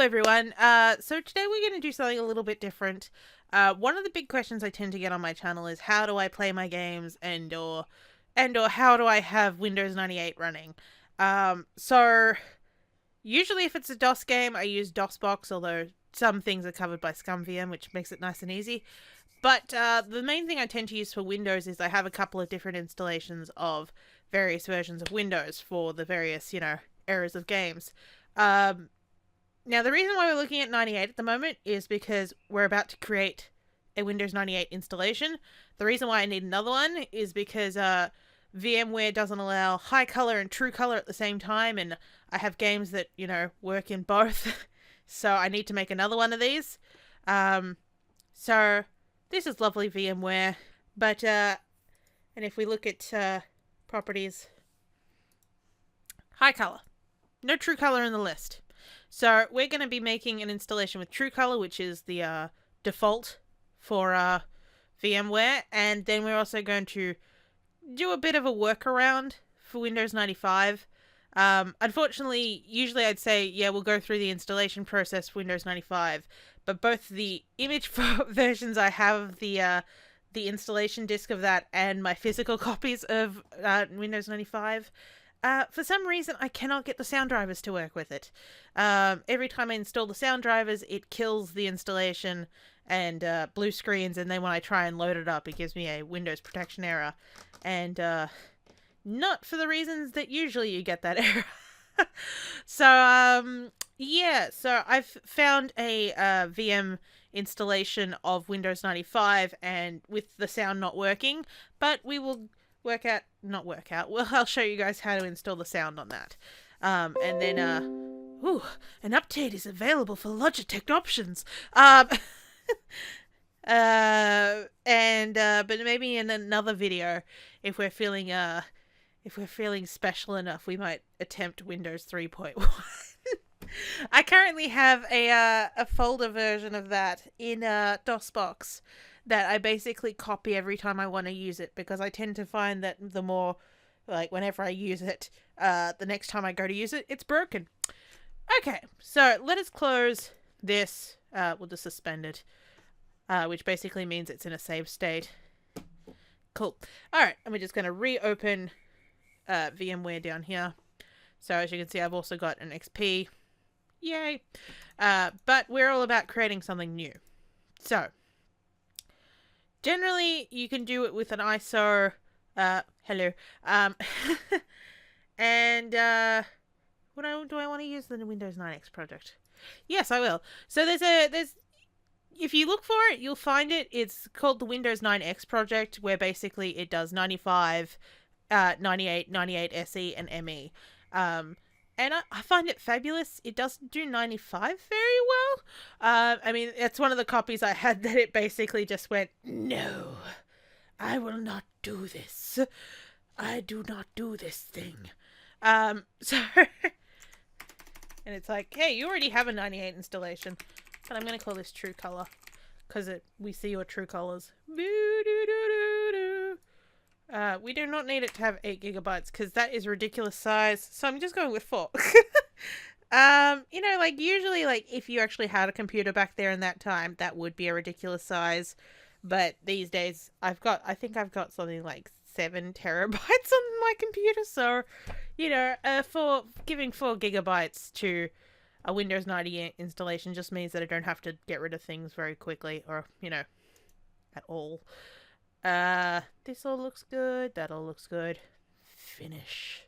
Hello everyone. So today we're going to do something a little bit different. One of the big questions I tend to get on my channel is how do I play my games and or how do I have Windows 98 running? So usually if it's a DOS game, I use DOSBox, although some things are covered by ScumVM, which makes it nice and easy. But the main thing I tend to use for Windows is I have a couple of different installations of various versions of Windows for the various, eras of games. Now, the reason why we're looking at 98 at the moment is because we're about to create a Windows 98 installation. The reason why I need another one is because VMware doesn't allow high color and true color at the same time, and I have games that, work in both. So I need to make another one of these. So this is lovely VMware, but, and if we look at properties, high color, no true color in the list. So we're going to be making an installation with True Color, which is the default for VMware. And then we're also going to do a bit of a workaround for Windows 95. Unfortunately, usually I'd say, yeah, we'll go through the installation process for Windows 95. But both the image versions I have, the installation disk of that, and my physical copies of Windows 95, for some reason, I cannot get the sound drivers to work with it. Every time I install the sound drivers, it kills the installation and blue screens, and then when I try and load it up, it gives me a Windows protection error. And not for the reasons that usually you get that error. So, yeah, so I've found a VM installation of Windows 95, and with the sound not working, but we will well, I'll show you guys how to install the sound on that. And then, an update is available for Logitech options. But maybe in another video, if we're feeling special enough, we might attempt Windows 3.1. I currently have a folder version of that in DOSBox that I basically copy every time I want to use it, because I tend to find that the more, whenever I use it, the next time I go to use it, it's broken. Okay, so let us close this. We'll just suspend it, which basically means it's in a save state. Cool. Alright, and we're just going to reopen VMware down here. So as you can see, I've also got an XP. Yay. But we're all about creating something new. So generally, you can do it with an ISO. Hello. And do I want to use the Windows 9X project? Yes, I will. So there's if you look for it, you'll find it. It's called the Windows 9X project, where basically it does 95, 98, 98 SE, and ME. And I find it fabulous. It doesn't do 95 very well. I mean, it's one of the copies I had that it basically just went, no, I will not do this. I do not do this thing. So, and it's like, hey, you already have a 98 installation. But I'm going to call this True Color, because we see your true colors. We do not need it to have 8 gigabytes, because that is ridiculous size. So I'm just going with 4. Usually, if you actually had a computer back there in that time, that would be a ridiculous size. But these days, I think I've got something like 7 terabytes on my computer. So, for giving 4 gigabytes to a Windows 98 installation just means that I don't have to get rid of things very quickly, or, at all. This all looks good. That all looks good. Finish.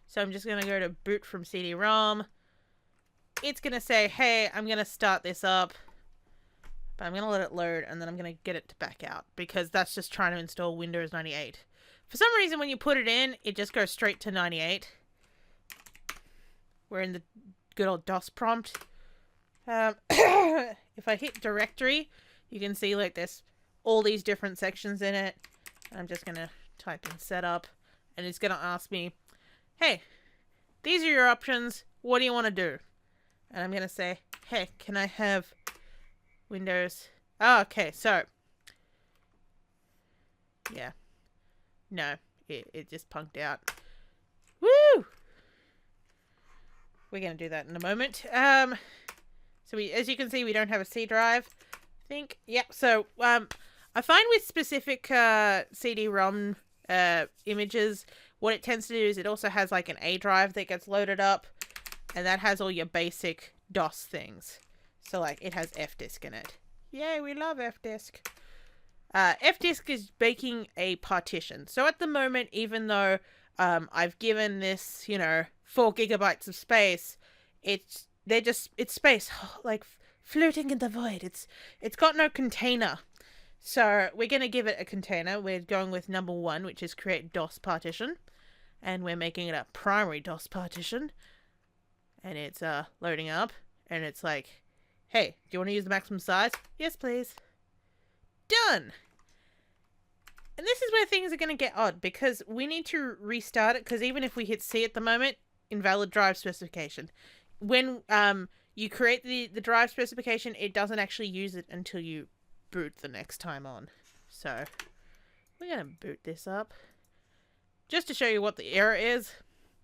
So I'm just going to go to boot from Cd Rom. It's going to say, hey, I'm going to start this up. But I'm going to let it load, and then I'm going to get it to back out, because that's just trying to install Windows 98. For some reason, when you put it in, it just goes straight to 98. We're in the good old DOS prompt. If I hit directory, you can see there's all these different sections in it. I'm just going to type in setup, and it's going to ask me, hey, these are your options. What do you want to do? And I'm going to say, hey, can I have Windows? Oh, okay, so yeah. No, it just punked out. Woo! We're going to do that in a moment. So as you can see, we don't have a C drive. I think, yeah. So I find with specific CD Rom images, what it tends to do is it also has like an A drive that gets loaded up, and that has all your basic DOS things. So like it has FDisk in it. Yay, we love FDisk. FDisk is making a partition. So at the moment, even though I've given this, 4 gigabytes of space, it's space like floating in the void. It's got no container. So we're going to give it a container. We're going with number 1, which is create DOS partition. And we're making it a primary DOS partition. And it's loading up. And it's like, hey, do you want to use the maximum size? Yes, please. Done. And this is where things are going to get odd, because we need to restart it, because even if we hit C at the moment, invalid drive specification. When you create the drive specification, it doesn't actually use it until you boot the next time on. So we're going to boot this up. Just to show you what the error is.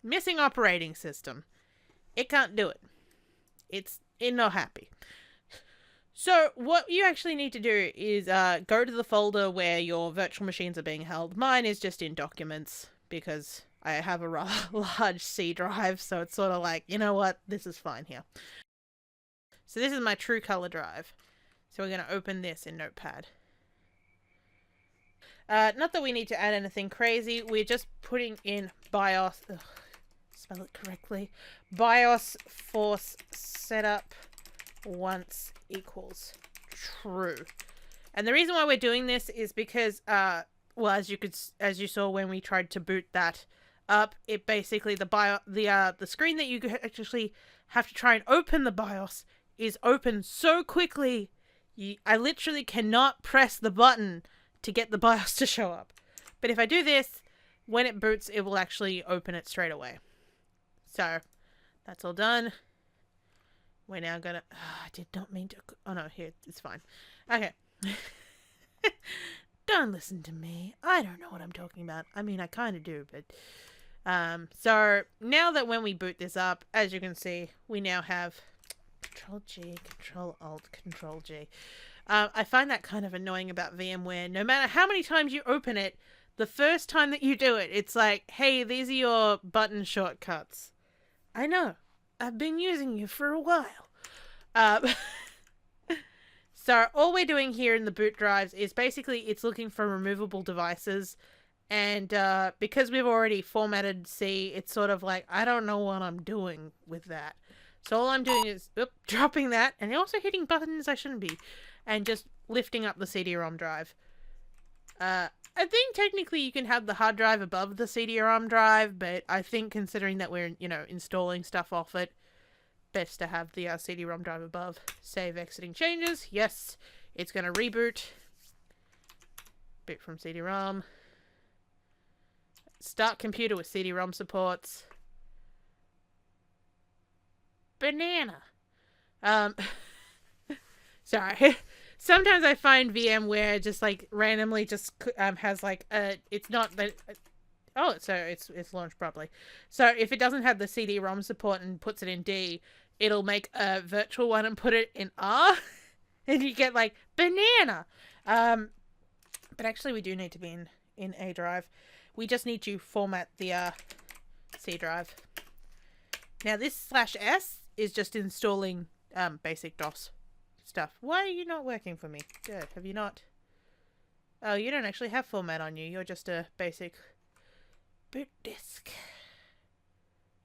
Missing operating system. It can't do it. It's not happy. So what you actually need to do is go to the folder where your virtual machines are being held. Mine is just in documents because I have a rather large C drive, so it's sort of like, you know what, this is fine here. So this is my true color drive. So we're going to open this in Notepad. Not that we need to add anything crazy. We're just putting in BIOS. Ugh, spell it correctly. BIOS force setup once equals true. And the reason why we're doing this is because, well, as you saw when we tried to boot that up, it basically the screen that you actually have to try and open the BIOS is open so quickly. I literally cannot press the button to get the BIOS to show up. But if I do this, when it boots, it will actually open it straight away. So that's all done. We're now gonna... I did not mean to... Oh no, here, it's fine. Okay. Don't listen to me. I don't know what I'm talking about. I mean, I kind of do, but... So, now that when we boot this up, as you can see, we now have... Control-G, Control-Alt, Control-G. I find that kind of annoying about VMware. No matter how many times you open it, the first time that you do it, it's like, hey, these are your button shortcuts. I know. I've been using you for a while. So all we're doing here in the boot drives is basically it's looking for removable devices. And because we've already formatted C, it's sort of like, I don't know what I'm doing with that. So all I'm doing is dropping that and also hitting buttons I shouldn't be. And just lifting up the CD Rom drive. I think technically you can have the hard drive above the CD Rom drive, but I think considering that we're, installing stuff off it, best to have the CD Rom drive above. Save exiting changes. Yes, it's going to reboot. Boot from CD Rom. Start computer with CD Rom supports. Banana. Sorry. Sometimes I find VMware just like randomly just has like it's not that so it's launched properly. So if it doesn't have the CD-ROM support and puts it in D, it'll make a virtual one and put it in R, and you get like banana. But actually we do need to be in A drive. We just need to format the C drive. Now this /S is just installing basic DOS stuff. Why are you not working for me? Good. Have you not? Oh, you don't actually have format on you. You're just a basic boot disk.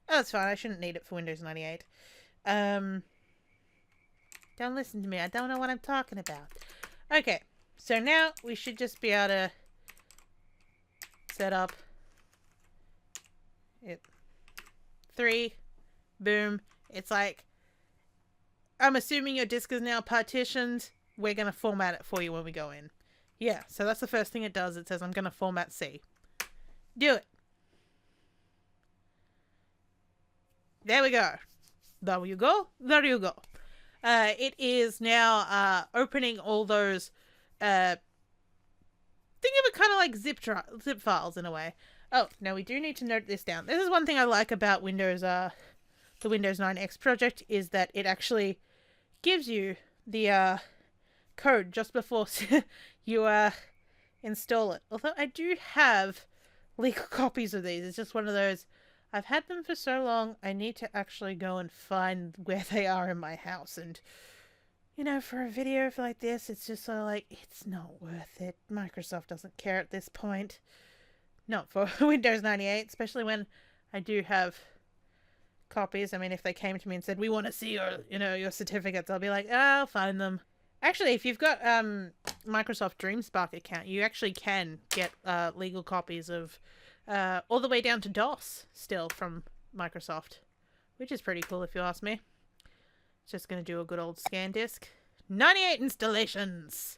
Oh, that's fine. I shouldn't need it for Windows 98. Don't listen to me. I don't know what I'm talking about. Okay. So now we should just be able to set up it. 3. Boom. It's like, I'm assuming your disk is now partitioned. We're going to format it for you when we go in. Yeah, so that's the first thing it does. It says, I'm going to format C. Do it. There we go. There you go. There you go. It is now opening all those, think of it kind of like zip files in a way. Oh, now we do need to note this down. This is one thing I like about Windows the Windows 9 X project is that it actually gives you the code just before you install it. Although I do have legal copies of these. It's just one of those, I've had them for so long, I need to actually go and find where they are in my house. And, you know, for a video like this, it's just sort of like, it's not worth it. Microsoft doesn't care at this point. Not for Windows 98, especially when I do have copies. I mean, if they came to me and said, we want to see your certificates, I'll be like, I'll find them. Actually, if you've got Microsoft DreamSpark account, you actually can get legal copies of all the way down to DOS still from Microsoft, which is pretty cool if you ask me. Just going to do a good old scan disk. 98 installations!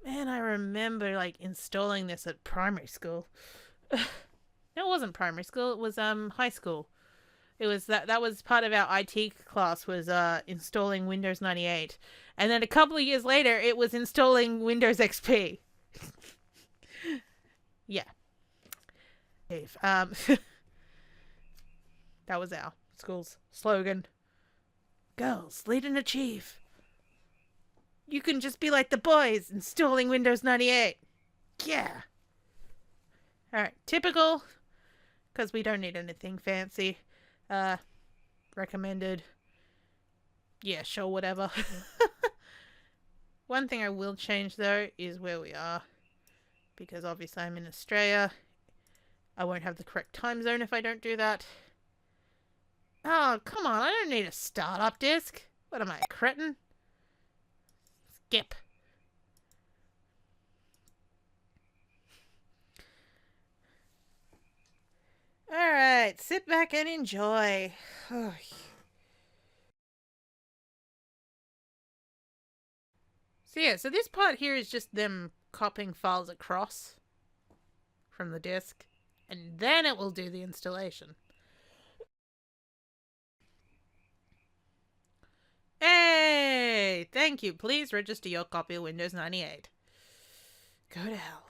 Man, I remember like installing this at primary school. No, it wasn't primary school, it was high school. It was that was part of our IT class, was installing Windows 98. And then a couple of years later it was installing Windows XP. Yeah. That was our school's slogan. Girls, lead and achieve. You can just be like the boys, installing Windows 98. Yeah. Alright, typical. Because we don't need anything fancy. Recommended. Yeah, sure, whatever. One thing I will change, though, is where we are. Because obviously I'm in Australia. I won't have the correct time zone if I don't do that. Oh, come on, I don't need a startup disk. What am I, a cretin? Skip. Alright, sit back and enjoy. So yeah, so this part here is just them copying files across from the disk, and then it will do the installation. Hey! Thank you. Please register your copy of Windows 98. Go to hell.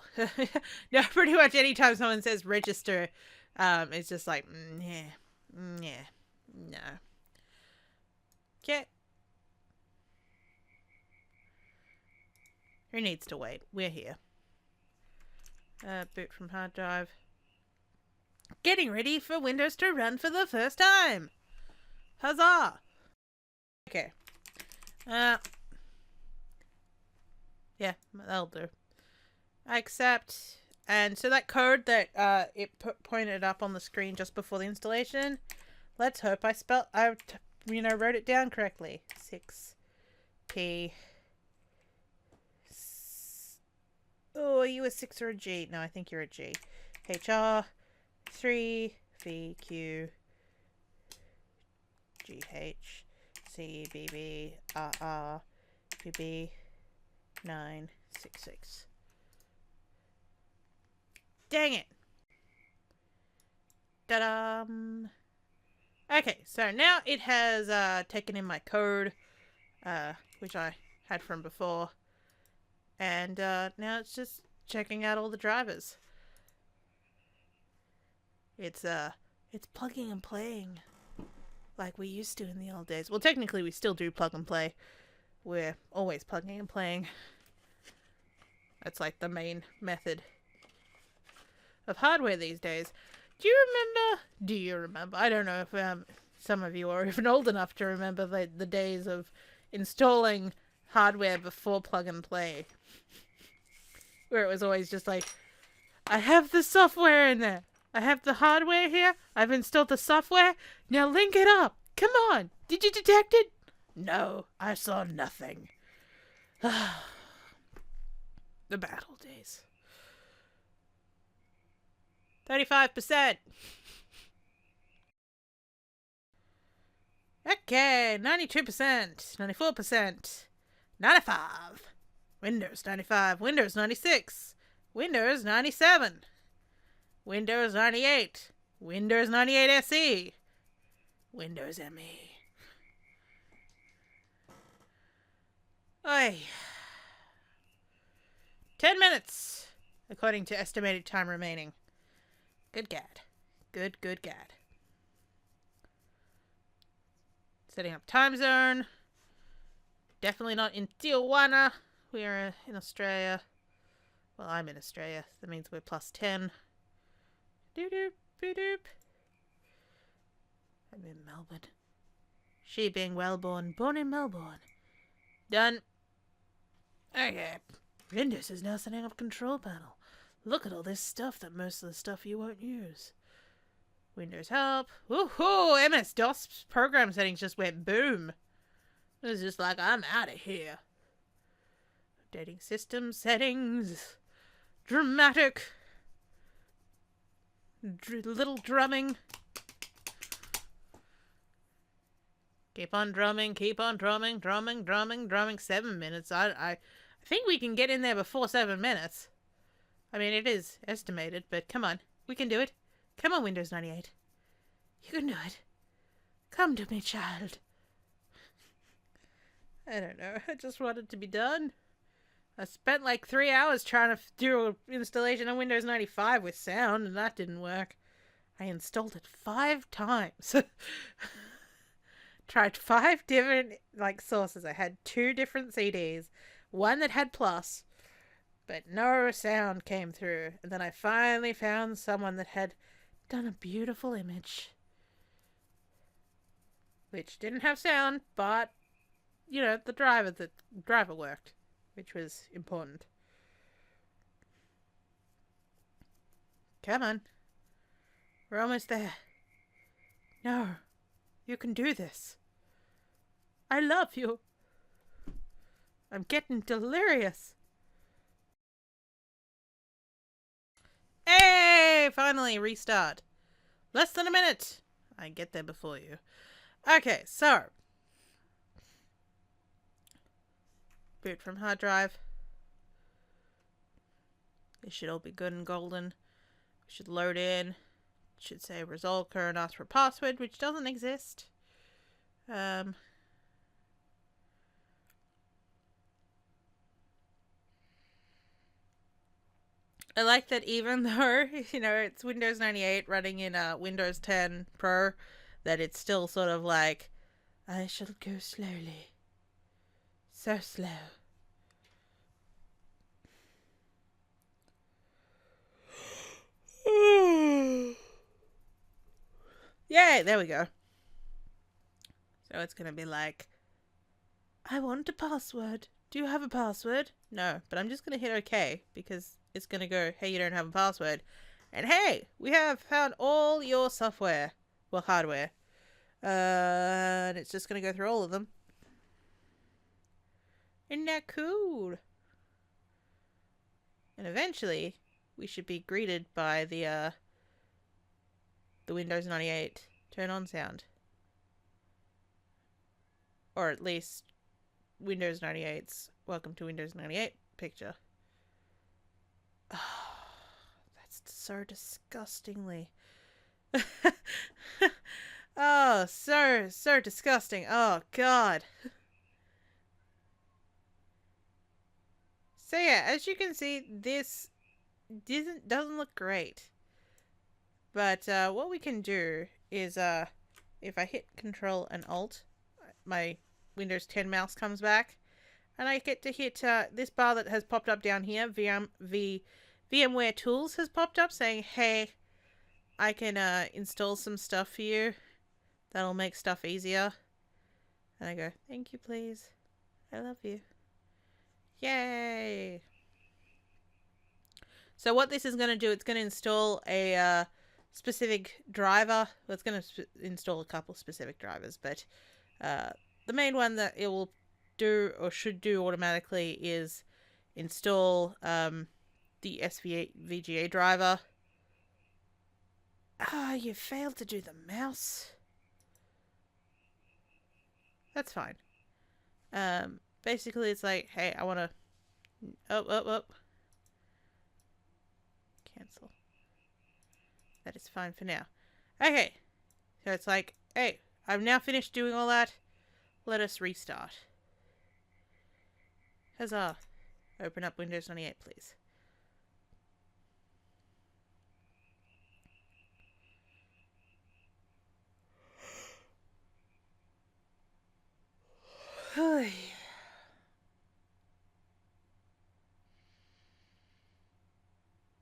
No, pretty much anytime someone says register, it's just like, yeah, no. Okay. Who needs to wait? We're here. Boot from hard drive. Getting ready for Windows to run for the first time. Huzzah! Okay. Yeah, that'll do. I accept. And so that code that it pointed up on the screen just before the installation, let's hope I wrote it down correctly. 6P. Oh, are you a 6 or a G? No, I think you're a G. HR 3 VQ GH CBB RR BB 966. Dang it! Ta-da! Okay, so now it has taken in my code, which I had from before, and now it's just checking out all the drivers. It's plugging and playing like we used to in the old days. Well, technically we still do plug and play. We're always plugging and playing. That's like the main method of hardware these days. Do you remember? I don't know if some of you are even old enough to remember the days of installing hardware before plug and play. Where it was always just like, I have the software in there. I have the hardware here. I've installed the software. Now link it up. Come on. Did you detect it? No, I saw nothing. The bad old days. 35%. Okay, 92%, 94%, 95. Windows 95, Windows 96, Windows 97, Windows 98, Windows 98 SE, Windows ME. Oi. 10 minutes, according to estimated time remaining. Good gad. Good gad. Setting up time zone. Definitely not in Tijuana. We are in Australia. Well, I'm in Australia. That means we're plus 10. Doop, doop, doop. I'm in Melbourne. She being well-born, born in Melbourne. Done. Okay. Windows is now setting up control panel. Look at all this stuff that most of the stuff you won't use. Windows help. Woohoo! MS-DOS program settings just went boom. It was just like, I'm out of here. Updating system settings. Dramatic. Little drumming. Keep on drumming, keep on drumming, drumming. 7 minutes. I think we can get in there before 7 minutes. I mean, it is estimated, but come on. We can do it. Come on, Windows 98. You can do it. Come to me, child. I don't know. I just want it to be done. I spent like 3 hours trying to do an installation on Windows 95 with sound, and that didn't work. I installed it 5 times. Tried 5 different sources. I had 2 different CDs. One that had plus, but no sound came through. And then I finally found someone that had done a beautiful image, which didn't have sound, but the driver worked, which was important. Come on. We're almost there. No. You can do this. I love you. I'm getting delirious. Hey! Finally, restart. Less than a minute. I get there before you. Okay, so. Boot from hard drive. This should all be good and golden. We should load in. It should say resolve current, ask for password, which doesn't exist. I like that even though, it's Windows 98 running in Windows 10 Pro, that it's still sort of like, I shall go slowly. So slow. Yay, there we go. So it's going to be like, I want a password. Do you have a password? No, but I'm just going to hit OK because it's going to go, hey, you don't have a password. And hey, we have found all your software. Well, hardware. And it's just going to go through all of them. Isn't that cool? And eventually, we should be greeted by the Windows 98 turn on sound. Or at least Windows 98's welcome to Windows 98 picture. Oh, that's so disgustingly. Oh, so disgusting. Oh, God. So yeah, as you can see, this doesn't look great. But what we can do is if I hit Control and Alt, my Windows 10 mouse comes back, and I get to hit this bar that has popped up down here. VMware Tools has popped up saying, hey, I can install some stuff for you that'll make stuff easier. And I go, thank you, please. I love you. Yay! So what this is going to do, it's going to install a specific driver. Well, it's going to install a couple specific drivers, but the main one that it will do or should do automatically is install the SVGA driver. Ah, you failed to do the mouse. That's fine. Basically, it's like, hey, I want to... Oh. Cancel. That is fine for now. Okay. So it's like, hey, I've now finished doing all that. Let us restart. Huzzah. Open up Windows 98, please.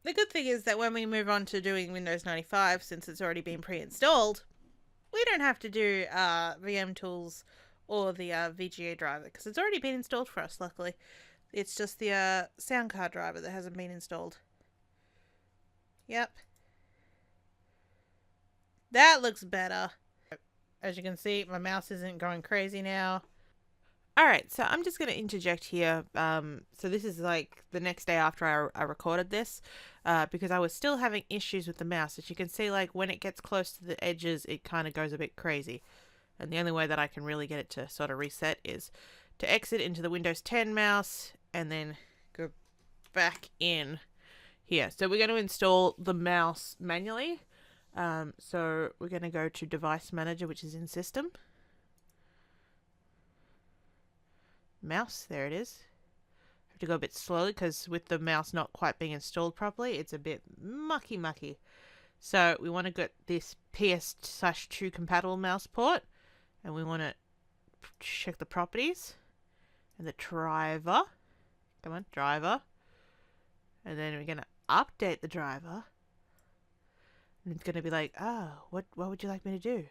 The good thing is that when we move on to doing Windows 95, since it's already been pre-installed, we don't have to do VM tools or the VGA driver because it's already been installed for us, luckily. It's just the sound card driver that hasn't been installed. Yep. That looks better. As you can see, my mouse isn't going crazy now. Alright, so I'm just going to interject here. So this is like the next day after I recorded this, because I was still having issues with the mouse. As you can see, like when it gets close to the edges, it kind of goes a bit crazy. And the only way that I can really get it to sort of reset is to exit into the Windows 10 mouse and then go back in here. So we're going to install the mouse manually. So we're going to go to Device Manager, which is in System. Mouse, there it is. I have to go a bit slowly because with the mouse not quite being installed properly, it's a bit mucky. So we want to get this PS/2 compatible mouse port, and we want to check the properties and the driver. Come on, driver. And then we're going to update the driver. And it's going to be like, oh, what would you like me to do?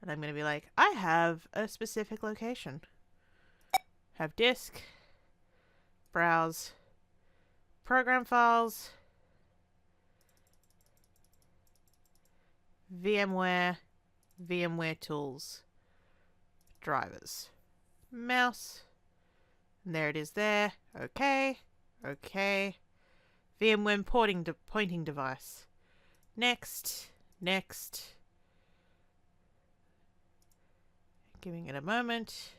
And I'm going to be like, I have a specific location. Have disk, browse, program files, VMware, VMware tools, drivers, mouse, and there it is there. Okay. VMware pointing device. Next. Giving it a moment.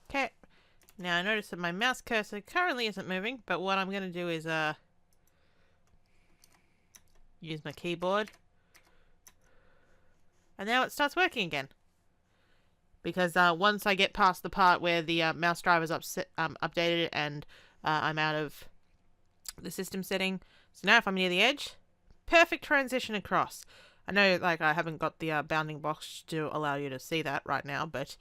Okay, now I notice that my mouse cursor currently isn't moving, but what I'm going to do is use my keyboard. And now it starts working again. Because once I get past the part where the mouse driver is updated and I'm out of the system setting. So now if I'm near the edge, perfect transition across. I know like I haven't got the bounding box to allow you to see that right now, but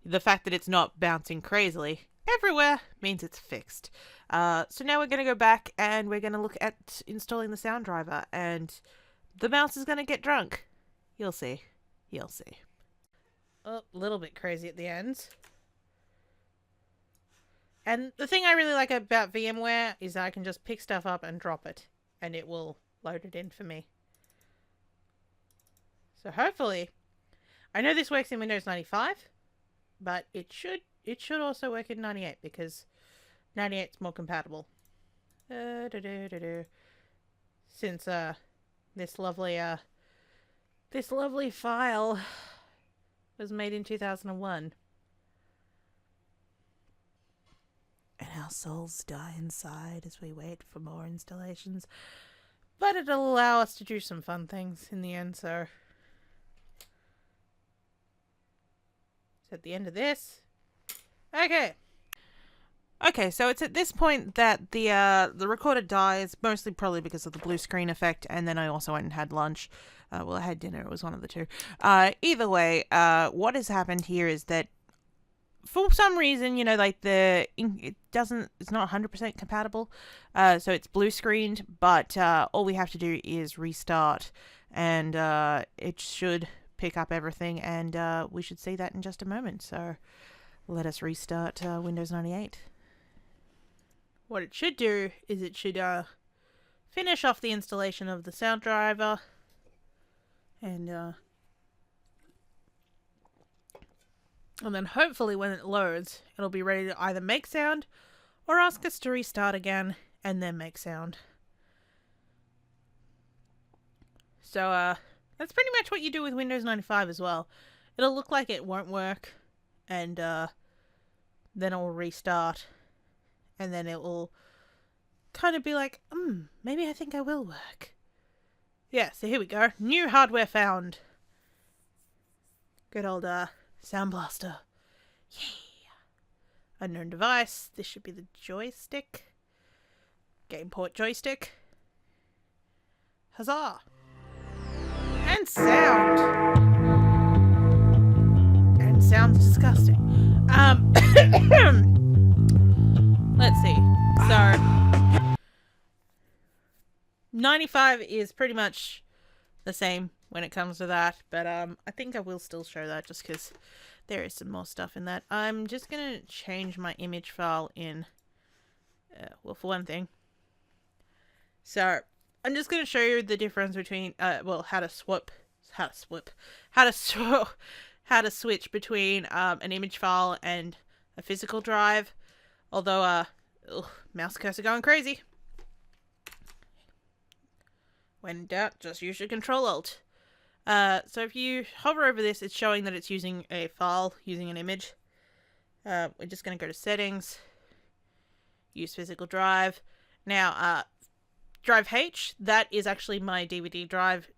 the fact that it's not bouncing crazily everywhere means it's fixed. So now we're going to go back and we're going to look at installing the sound driver, and the mouse is going to get drunk. You'll see. Oh, a little bit crazy at the ends. And the thing I really like about VMware is that I can just pick stuff up and drop it, and it will load it in for me. So hopefully, I know this works in Windows 95. But it should also work in 98 because 98's more compatible. Since this lovely file was made in 2001. And our souls die inside as we wait for more installations. But it'll allow us to do some fun things in the end, so at the end of this. Okay, so it's at this point that the recorder dies, mostly probably because of the blue screen effect, and then I also went and had lunch. Well, I had dinner, it was one of the two. Either way, what has happened here is that for some reason, you know, like it's not 100% compatible, so it's blue screened, but all we have to do is restart, and it should pick up everything, and we should see that in just a moment. So let us restart Windows 98. What it should do is it should finish off the installation of the sound driver, and then hopefully when it loads, it'll be ready to either make sound or ask us to restart again and then make sound. So that's pretty much what you do with Windows 95 as well. It'll look like it won't work, and then it will restart, and then it will kind of be like, maybe I think I will work. Yeah, so here we go. New hardware found. Good old Sound Blaster. Yeah. Unknown device. This should be the joystick. Game port joystick. Huzzah! And sound sounds disgusting. Let's see. So 95 is pretty much the same when it comes to that, but I think I will still show that just because there is some more stuff in that. I'm just gonna change my image file in well, for one thing. So I'm just gonna show you the difference between well, how to switch between an image file and a physical drive. Although mouse cursor going crazy. When in doubt, just use your Control Alt. So if you hover over this, it's showing that it's using a file, using an image. We're just going to go to Settings, use Physical Drive. Now, Drive H, that is actually my DVD drive.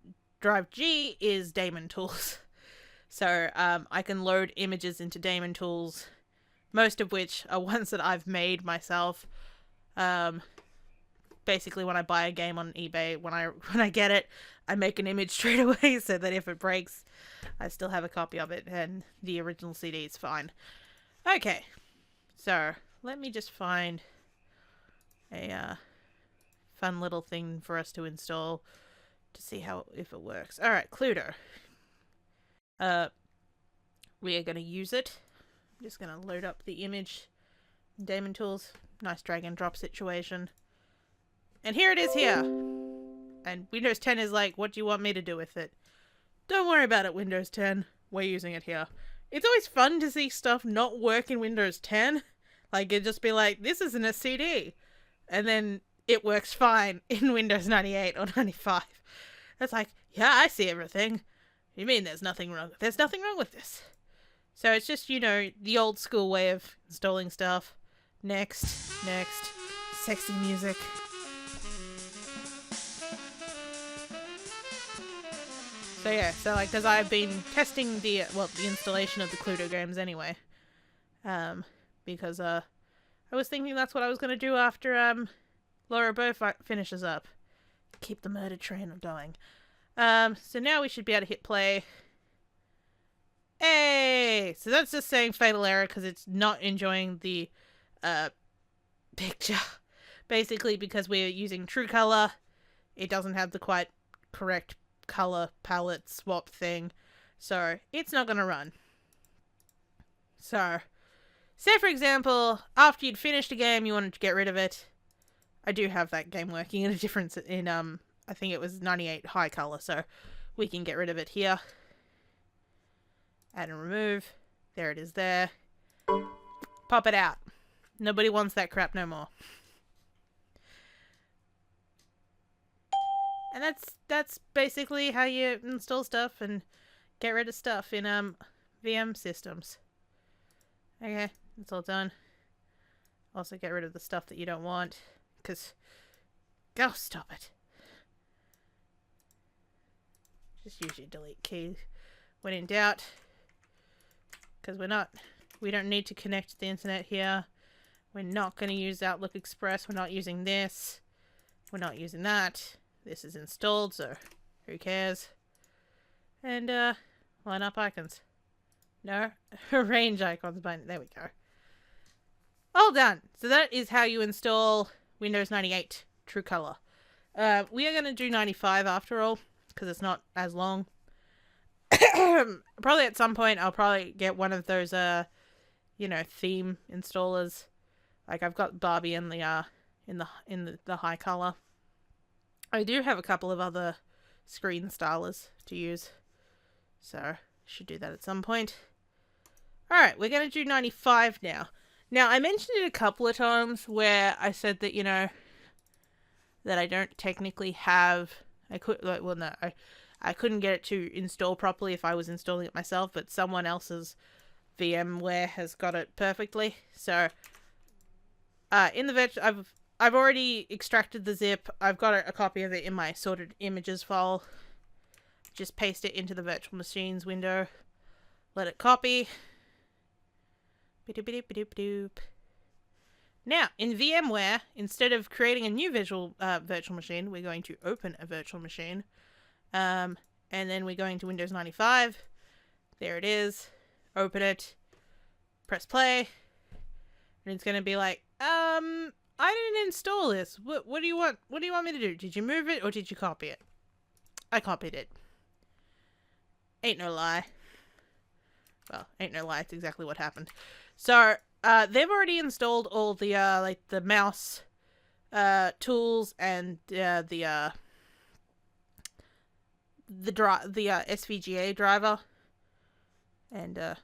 Drive G is Daemon Tools. So I can load images into Daemon Tools, most of which are ones that I've made myself. Basically, when I buy a game on eBay, when I get it, I make an image straight away so that if it breaks, I still have a copy of it and the original CD is fine. Okay, so let me just find a fun little thing for us to install to see if it works. All right, Cluedo. We are going to use it. I'm just going to load up the image in Daemon Tools. Nice drag and drop situation. And here it is here. And Windows 10 is like, what do you want me to do with it? Don't worry about it, Windows 10. We're using it here. It's always fun to see stuff not work in Windows 10. Like, it'd just be like, this isn't a CD. And then it works fine in Windows 98 or 95. It's like, yeah, I see everything. You mean there's nothing wrong? There's nothing wrong with this. So it's just, you know, the old school way of installing stuff. Next. Sexy music. So yeah, so like, because I've been testing the installation of the Cluedo games anyway. Because I was thinking that's what I was going to do after Laura Bow finishes up. Keep the murder train going. So now we should be able to hit play. Hey! So that's just saying fatal error because it's not enjoying the picture. Basically because we're using true color, it doesn't have the quite correct color palette swap thing, so it's not going to run. So, say for example, after you'd finished a game, you wanted to get rid of it. I do have that game working in a different, I think it was 98 high color, so we can get rid of it here. Add and remove. There it is there. Pop it out. Nobody wants that crap no more. And that's basically how you install stuff and get rid of stuff in VM systems. Okay, that's all done. Also get rid of the stuff that you don't want, because go stop it. Just use your delete key when in doubt, because we don't need to connect to the internet here. We're not going to use Outlook Express. We're not using this. We're not using that. This is installed, so who cares? And line up icons. No, arrange icons. There we go. All done. So that is how you install Windows 98 True Color. We are going to do 95 after all, because it's not as long. Probably at some point I'll probably get one of those theme installers. Like I've got Barbie in the high color. I do have a couple of other screen stylers to use, so should do that at some point. Alright, we're going to do 95 now. Now, I mentioned it a couple of times where I said that, that I don't technically have... I couldn't get it to install properly if I was installing it myself, but someone else's VMware has got it perfectly. So, in the I've already extracted the zip. I've got a copy of it in my sorted images file. Just paste it into the virtual machines window. Let it copy. Now, in VMware, instead of creating a new virtual machine, we're going to open a virtual machine. And then we're going to Windows 95. There it is. open it, press play, and it's going to be like, I didn't install this. What do you want? What do you want me to do? Did you move it or did you copy it? I copied it. Ain't no lie. Well, ain't no lie. It's exactly what happened. So, they've already installed all the, like, the mouse, tools and, the SVGA driver. And,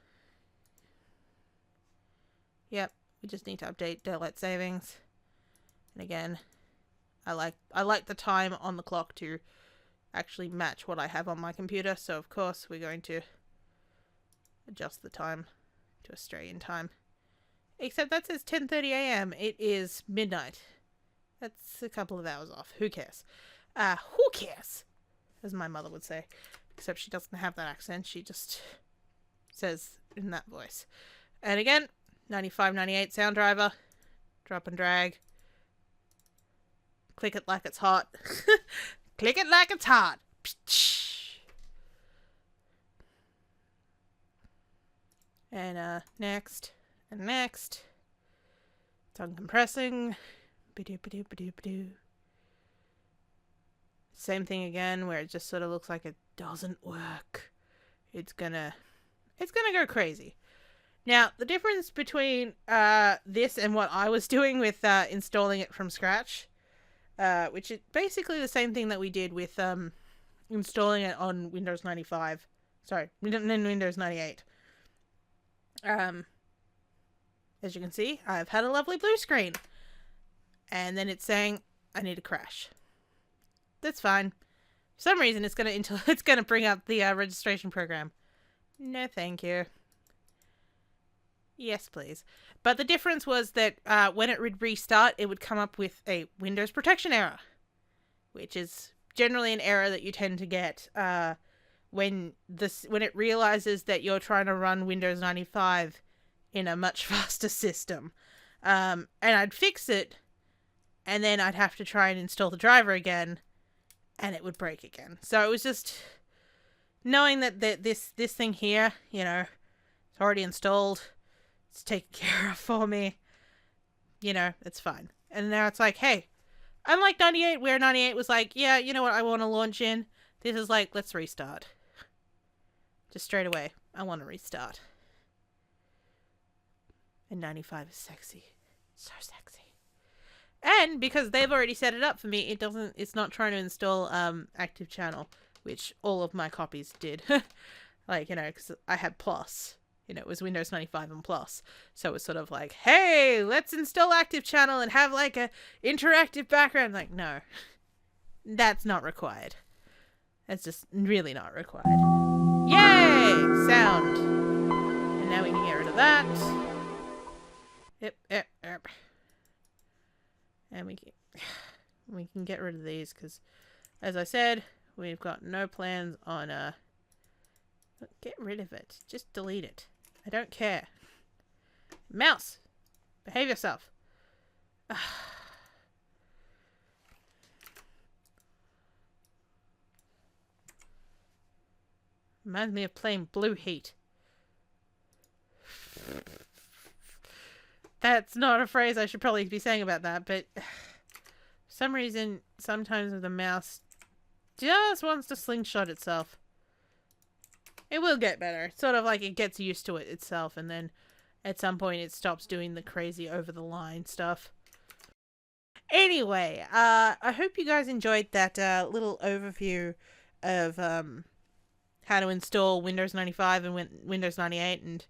yep, we just need to update daylight savings. And again, I like the time on the clock to actually match what I have on my computer. So, of course, we're going to adjust the time to Australian time. Except that says 10:30 a.m. It is midnight. That's a couple of hours off. Who cares? Who cares? As my mother would say. Except she doesn't have that accent. She just says in that voice. And again, 95, 98 sound driver. Drop and drag. Click it like it's hot. Click it like it's hot. And next. And next. It's uncompressing. Same thing again, where it just sort of looks like it doesn't work. It's gonna go crazy. Now, the difference between this and what I was doing with installing it from scratch, which is basically the same thing that we did with installing it on Windows 95. Sorry, Windows 98. As you can see, I've had a lovely blue screen. And then it's saying, I need a crash. That's fine. For some reason, it's gonna bring up the registration program. No, thank you. Yes, please. But the difference was that when it would restart, it would come up with a Windows protection error, which is generally an error that you tend to get when it realizes that you're trying to run Windows 95 in a much faster system. And I'd fix it, and then I'd have to try and install the driver again, and it would break again. So it was just knowing that this thing here, you know, it's already installed, it's taken care of for me, you know, it's fine. And now it's like, hey, unlike 98, where 98 was like, yeah, you know what I want to launch in, this is like, let's restart. Just straight away, I want to restart. And 95 is sexy. So sexy. And because they've already set it up for me, it's not trying to install Active Channel, which all of my copies did. Like, you know, because I had Plus. You know, it was Windows 95 and Plus. So it was sort of like, hey, let's install Active Channel and have like a interactive background. Like, no. That's not required. That's just really not required. Yay! Sound. And now we can get rid of that. Yep. And we can get rid of these because, as I said, we've got no plans on get rid of it. Just delete it. I don't care. Mouse, behave yourself. Reminds me of playing Blue Heat. That's not a phrase I should probably be saying about that, but for some reason, sometimes the mouse just wants to slingshot itself. It will get better. It's sort of like it gets used to it itself, and then at some point it stops doing the crazy over-the-line stuff. Anyway, I hope you guys enjoyed that little overview of how to install Windows 95 and Windows 98, and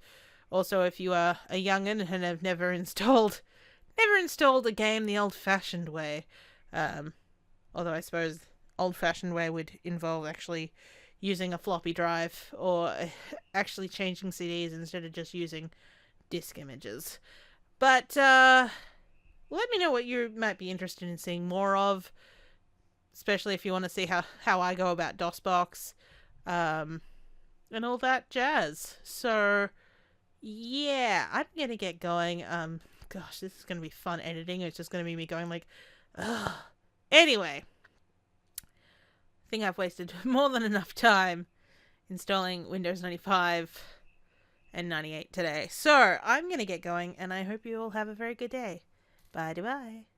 also if you are a youngin' and have never installed a game the old-fashioned way. Although I suppose old-fashioned way would involve actually using a floppy drive or actually changing CDs instead of just using disk images. But let me know what you might be interested in seeing more of, especially if you want to see how I go about DOSBox and all that jazz. So yeah, I'm gonna get going. Gosh, this is gonna be fun editing. It's just gonna be me going like, ugh. Anyway, I think I've wasted more than enough time installing Windows 95 and 98 today. So I'm going to get going, and I hope you all have a very good day. Bye bye.